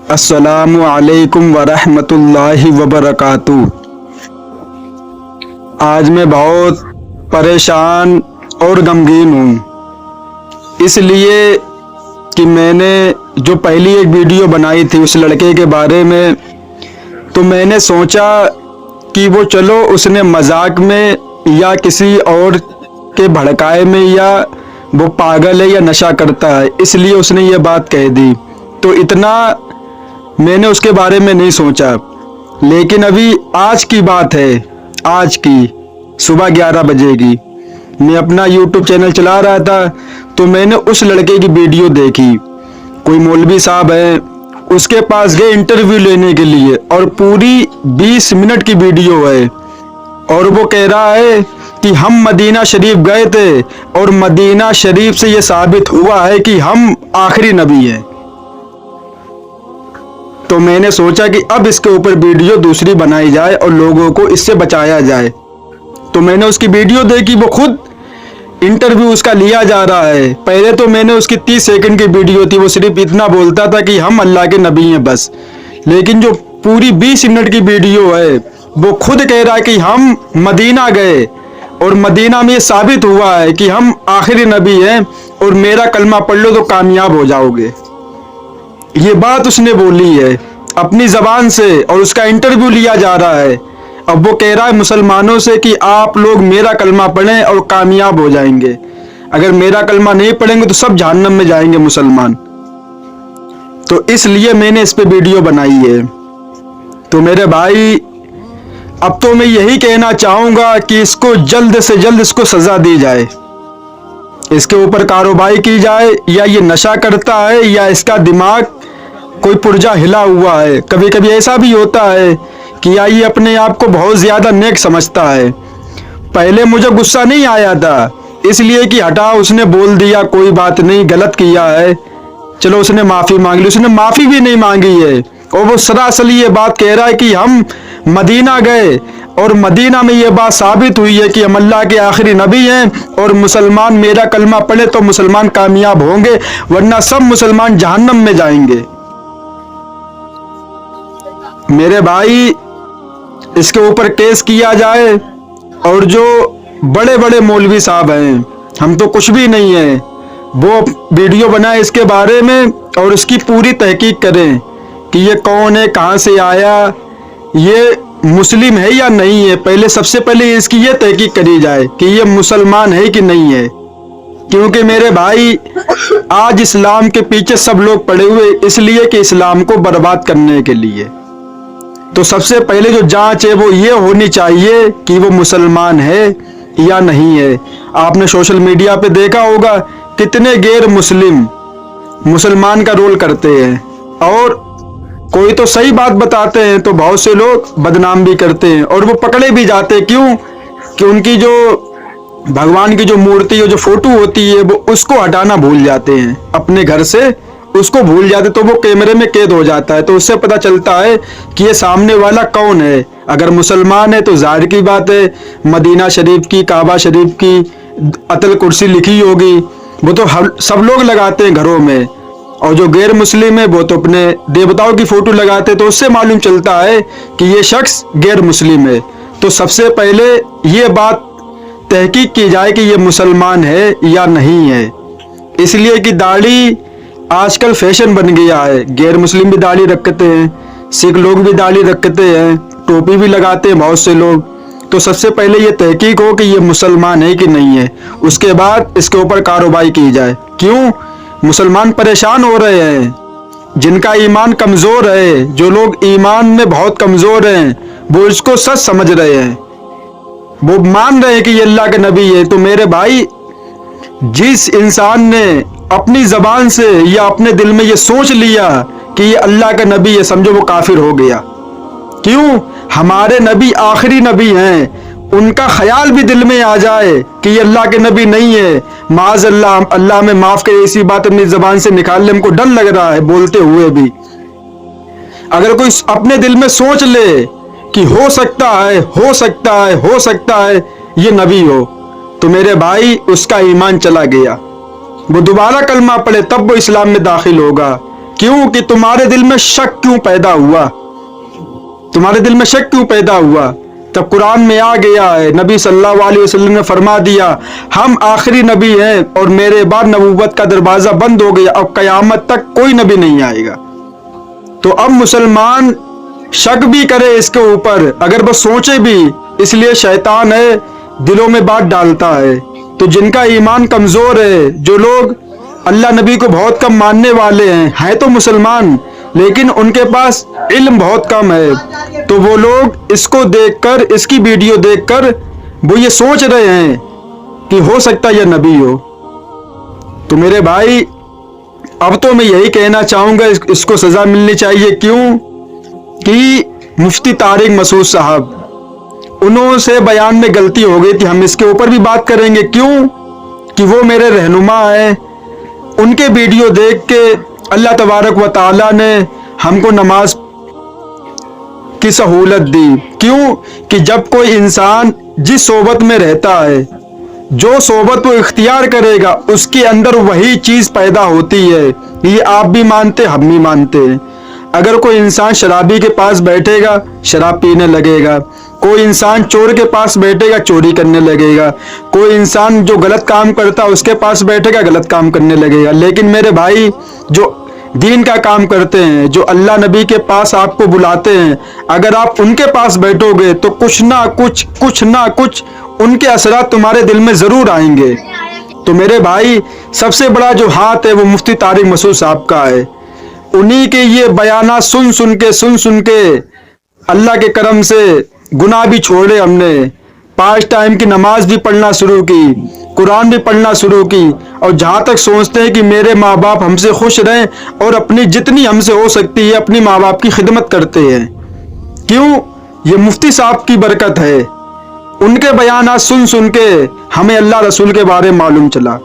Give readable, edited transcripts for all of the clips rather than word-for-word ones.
अस्सलामु अलैकुम वरहमतुल्लाहि वबरकातुहू। आज मैं बहुत परेशान और गमगीन हूँ, इसलिए कि मैंने जो पहली एक वीडियो बनाई थी उस लड़के के बारे में, तो मैंने सोचा कि वो चलो उसने मजाक में या किसी और के भड़काए में या वो पागल है या नशा करता है, इसलिए उसने ये बात कह दी। तो इतना मैंने उसके बारे में नहीं सोचा। लेकिन अभी आज की बात है, आज की सुबह 11 बजे की, मैं अपना YouTube चैनल चला रहा था तो मैंने उस लड़के की वीडियो देखी। कोई मौलवी साहब है, उसके पास गए इंटरव्यू लेने के लिए और पूरी 20 मिनट की वीडियो है और वो कह रहा है कि हम मदीना शरीफ गए थे और मदीना शरीफ से ये साबित हुआ है कि हम आखिरी नबी हैं। तो मैंने सोचा कि अब इसके ऊपर वीडियो दूसरी बनाई जाए और लोगों को इससे बचाया जाए। तो मैंने उसकी वीडियो देखी, वो खुद इंटरव्यू उसका लिया जा रहा है। पहले तो मैंने उसकी 30 सेकंड की वीडियो थी, वो सिर्फ इतना बोलता था कि हम अल्लाह के नबी हैं बस। लेकिन जो पूरी 20 मिनट की वीडियो है वो खुद कह रहा है कि हम मदीना गए और मदीना में ये साबित हुआ है कि हम आखिरी नबी हैं और मेरा कलमा पढ़ लो तो कामयाब हो जाओगे। ये बात उसने बोली है अपनी ज़बान से और उसका इंटरव्यू लिया जा रहा है। अब वो कह रहा है मुसलमानों से कि आप लोग मेरा कलमा पढ़ें और कामयाब हो जाएंगे। अगर मेरा कलमा नहीं पढ़ेंगे तो सब जहन्नम में जाएंगे मुसलमान। तो इसलिए मैंने इस पे वीडियो बनाई है। तो मेरे भाई, अब तो मैं यही कहना चाहूँगा कि इसको जल्द से जल्द इसको सज़ा दी जाए, इसके ऊपर कार्रवाई की जाए। या ये नशा करता है या इसका दिमाग कोई पुर्जा हिला हुआ है। कभी कभी ऐसा भी होता है कि या ये अपने आप को बहुत ज़्यादा नेक समझता है। पहले मुझे गुस्सा नहीं आया था, इसलिए कि हटा उसने बोल दिया, कोई बात नहीं, गलत किया है, चलो उसने माफ़ी मांग ली। उसने माफ़ी भी नहीं मांगी है और वो सरासर ये बात कह रहा है कि हम मदीना गए और मदीना में ये बात साबित हुई है कि हम अल्लाह के आखिरी नबी हैं और मुसलमान मेरा कलमा पढ़े तो मुसलमान कामयाब होंगे, वरना सब मुसलमान जहन्नम में जाएंगे। मेरे भाई, इसके ऊपर केस किया जाए और जो बड़े बड़े मौलवी साहब हैं, हम तो कुछ भी नहीं है, वो वीडियो बनाए इसके बारे में और इसकी पूरी तहकीक करें कि ये कौन है, कहाँ से आया, ये मुस्लिम है या नहीं है। पहले सबसे पहले इसकी ये तहकीक करी जाए कि ये मुसलमान है कि नहीं है। क्योंकि मेरे भाई, आज इस्लाम के पीछे सब लोग पड़े हुए इसलिए कि इस्लाम को बर्बाद करने के लिए। तो सबसे पहले जो जांच है वो ये होनी चाहिए कि वो मुसलमान है या नहीं है। आपने सोशल मीडिया पे देखा होगा कितने गैर मुस्लिम मुसलमान का रोल करते हैं और कोई तो सही बात बताते हैं तो बहुत से लोग बदनाम भी करते हैं और वो पकड़े भी जाते हैं। क्यों? कि उनकी जो भगवान की जो मूर्ति जो फोटो होती है वो उसको हटाना भूल जाते हैं, अपने घर से उसको भूल जाते, तो वो कैमरे में कैद हो जाता है। तो उससे पता चलता है कि ये सामने वाला कौन है। अगर मुसलमान है तो जाहिर की बात है मदीना शरीफ की, काबा शरीफ की अतल कुर्सी लिखी होगी, वो तो सब लोग लगाते हैं घरों में। और जो गैर मुस्लिम है वो तो अपने देवताओं की फोटो लगाते, तो उससे मालूम चलता है कि ये शख्स गैर मुस्लिम है। तो सबसे पहले ये बात तहकीक की जाए कि ये मुसलमान है या नहीं है। इसलिए कि दाढ़ी आजकल फैशन बन गया है, गैर मुस्लिम भी दाढ़ी रखते हैं, सिख लोग भी दाढ़ी रखते हैं, टोपी भी लगाते हैं बहुत से लोग। तो सबसे पहले ये तहकीक हो कि ये मुसलमान है कि नहीं है, उसके बाद इसके ऊपर कार्रवाई की जाए। क्यों? मुसलमान परेशान हो रहे हैं, जिनका ईमान कमज़ोर है, जो लोग ईमान में बहुत कमज़ोर हैं, वो इसको सच समझ रहे हैं, वो मान रहे हैं कि ये अल्लाह के नबी है। तो मेरे भाई, जिस इंसान ने अपनी ज़बान से या अपने दिल में ये सोच लिया कि ये अल्लाह का नबी है, समझो वो काफिर हो गया। क्यों? हमारे नबी आखिरी नबी हैं, उनका ख्याल भी दिल में आ जाए कि ये अल्लाह के नबी नहीं है, माज़ अल्लाह, अल्लाह में माफ़ करे, ऐसी बात अपनी ज़बान से निकालने हमको डर लग रहा है बोलते हुए भी। अगर कोई अपने दिल में सोच ले कि हो सकता है, हो सकता है, हो सकता है ये नबी हो, तो मेरे भाई उसका ईमान चला गया। वो दोबारा कलमा पढ़े तब वो इस्लाम में दाखिल होगा। क्यों कि तुम्हारे दिल में शक क्यों पैदा हुआ, तुम्हारे दिल में शक क्यों पैदा हुआ। तब कुरान में आ गया है, नबी सल्लल्लाहु अलैहि वसल्लम ने फरमा दिया, हम आखिरी नबी हैं और मेरे बाद नबूवत का दरवाजा बंद हो गया, अब कयामत तक कोई नबी नहीं आएगा। तो अब मुसलमान शक भी करे इसके ऊपर, अगर वो सोचे भी, इसलिए शैतान है दिलों में बात डालता है। तो जिनका ईमान कमजोर है, जो लोग अल्लाह नबी को बहुत कम मानने वाले हैं तो मुसलमान, लेकिन उनके पास इल्म बहुत कम है, तो वो लोग इसको देखकर, इसकी वीडियो देखकर वो ये सोच रहे हैं कि हो सकता है यह नबी हो। तो मेरे भाई, अब तो मैं यही कहना चाहूंगा, इसको सजा मिलनी चाहिए। क्यों कि मुफ्ती तारिक मसूद साहब, उन्होंने से बयान में गलती हो गई थी, हम इसके ऊपर भी बात करेंगे। क्यों कि वो मेरे रहनुमा हैं, उनके वीडियो देख के अल्लाह तबारक व ताला ने हमको नमाज की सहूलत दी। क्यों कि जब कोई इंसान जिस सोबत में रहता है, जो सोबत वो इख्तियार करेगा, उसके अंदर वही चीज पैदा होती है। ये आप भी मानते, हम भी मानते हैं। अगर कोई इंसान शराबी के पास बैठेगा, शराब पीने लगेगा। कोई इंसान चोर के पास बैठेगा, चोरी करने लगेगा। कोई इंसान जो गलत काम करता है उसके पास बैठेगा, गलत काम करने लगेगा। लेकिन मेरे भाई, जो दीन का काम करते हैं, जो अल्लाह नबी के पास आपको बुलाते हैं, अगर आप उनके पास बैठोगे तो कुछ ना कुछ उनके असरात तुम्हारे दिल में जरूर आएंगे। तो मेरे भाई, सबसे बड़ा जो हाथ है वो मुफ्ती तारिक मसूद साहब का है। उन्हीं के ये बयाना सुन सुन के अल्लाह के करम से गुनाह भी छोड़े हमने, 5 टाइम की नमाज भी पढ़ना शुरू की, कुरान भी पढ़ना शुरू की, और जहाँ तक सोचते हैं कि मेरे माँ बाप हमसे खुश रहें और अपनी जितनी हमसे हो सकती है अपनी माँ बाप की खिदमत करते हैं। क्यों? ये मुफ्ती साहब की बरकत है। उनके बयानात सुन के हमें अल्लाह रसूल के बारे में मालूम चला।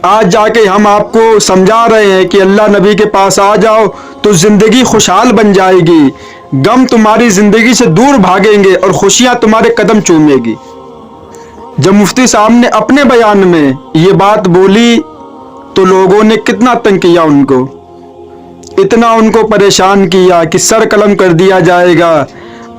आज जाके हम आपको समझा रहे हैं कि अल्लाह नबी के पास आ जाओ तो जिंदगी खुशहाल बन जाएगी, गम तुम्हारी जिंदगी से दूर भागेंगे और खुशियां तुम्हारे कदम चूमेगी। जब मुफ्ती साहब ने अपने बयान में ये बात बोली तो लोगों ने कितना तंग किया उनको, इतना उनको परेशान किया कि सर कलम कर दिया जाएगा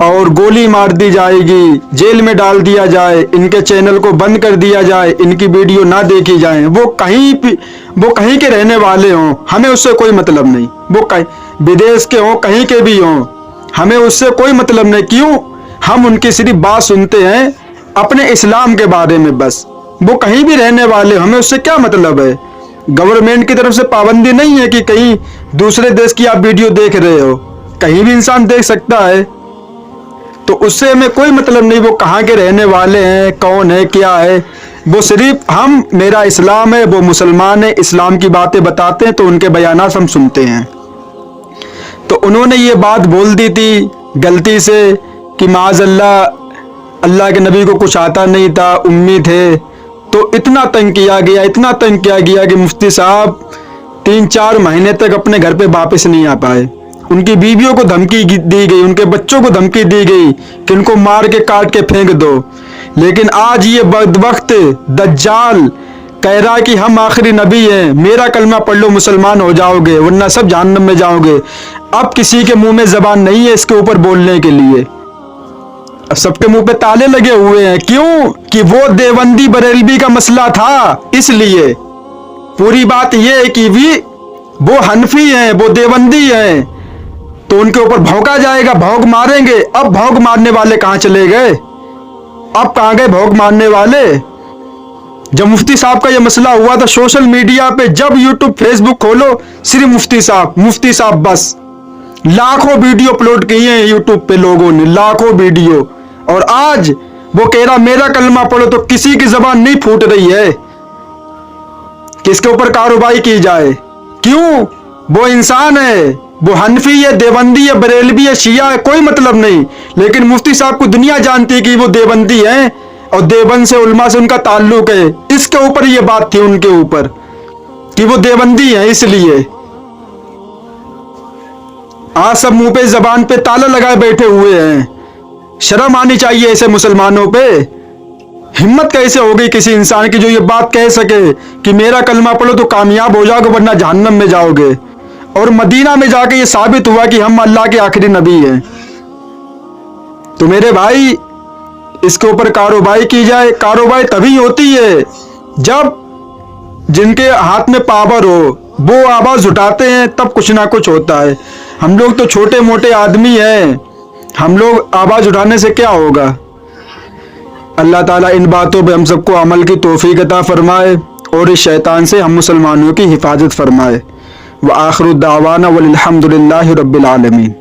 और गोली मार दी जाएगी, जेल में डाल दिया जाए, इनके चैनल को बंद कर दिया जाए, इनकी वीडियो ना देखी जाए। वो कहीं के रहने वाले हों, हमें उससे कोई मतलब नहीं। वो कहीं विदेश के हों, कहीं के भी हों, हमें उससे कोई मतलब नहीं। क्यों? हम उनकी सिर्फ बात सुनते हैं अपने इस्लाम के बारे में बस। वो कहीं भी रहने वाले, हमें उससे क्या मतलब है। गवर्नमेंट की तरफ से पाबंदी नहीं है कि कहीं दूसरे देश की आप वीडियो देख रहे हो, कहीं भी इंसान देख सकता है, तो उससे हमें कोई मतलब नहीं वो कहाँ के रहने वाले हैं, कौन है, क्या है। वो सिर्फ हम, मेरा इस्लाम है, वो मुसलमान है, इस्लाम की बातें बताते हैं तो उनके बयानात हम सुनते हैं। तो उन्होंने ये बात बोल दी थी गलती से कि माज़अल्लाह अल्लाह के नबी को कुछ आता नहीं था, उम्मी थे। तो इतना तंग किया गया कि मुफ्ती साहब 3-4 महीने तक अपने घर पे वापस नहीं आ पाए। उनकी बीवियों को धमकी दी गई, उनके बच्चों को धमकी दी गई कि उनको मार के काट के फेंक दो। लेकिन आज ये बदबख्त दज्जाल कह रहा है कि हम आखिरी नबी हैं, मेरा कलमा पढ़ लो मुसलमान हो जाओगे, वरना सब जहन्नम में जाओगे। अब किसी के मुंह में जबान नहीं है इसके ऊपर बोलने के लिए, अब सबके मुंह पे ताले लगे हुए हैं। क्यों? कि वो देवबंदी बरेलवी का मसला था, इसलिए पूरी बात ये है कि वो हनफी हैं, वो देवबंदी हैं, तो उनके ऊपर भौंका जाएगा, भौंक मारेंगे। अब भौंक मारने वाले कहाँ चले गए? अब कहाँ गए भौंक मारने वाले? जब मुफ्ती साहब का ये मसला हुआ था सोशल मीडिया पे, जब यूट्यूब फेसबुक खोलो सिर्फ मुफ्ती साहब बस। लाखों वीडियो अपलोड किए हैं यूट्यूब पे लोगों ने, लाखों वीडियो। और आज वो कह रहा मेरा कलमा पढ़ो, तो किसी की जबान नहीं फूट रही है कि इसके ऊपर कार्रवाई की जाए। क्यों? वो इंसान है, वो हनफी है, देवबंदी है, बरेलवी है, शिया है, कोई मतलब नहीं। लेकिन मुफ्ती साहब को दुनिया जानती है कि वो देवबंदी है और देवबंद से, उलमा से उनका ताल्लुक है। इसके ऊपर ये बात थी उनके ऊपर कि वो देवबंदी है। इसलिए आज सब मुंह पे जबान पे ताला लगाए बैठे हुए हैं। शर्म आनी चाहिए ऐसे मुसलमानों पे, हिम्मत कैसे हो गई किसी इंसान की जो ये बात कह सके कि मेरा कलमा पढ़ो तो कामयाब हो जाओगे वरना जहन्नम में जाओगे। और मदीना में जाके ये साबित हुआ कि हम अल्लाह के आखिरी नबी हैं। तो मेरे भाई इसके ऊपर कारोबाई की जाए। कारोबाई तभी होती है जब जिनके हाथ में पावर हो वो आवाज उठाते हैं, तब कुछ ना कुछ होता है। हम लोग तो छोटे मोटे आदमी हैं, हम लोग आवाज उठाने से क्या होगा। अल्लाह ताला इन बातों पे हम सबको अमल की तौफीक अता फरमाए और इस शैतान से हम मुसलमानों की हिफाजत फरमाए। व आखिरु दावाना वल्हम्दुलिल्लाहि रब्बिल आलमीन।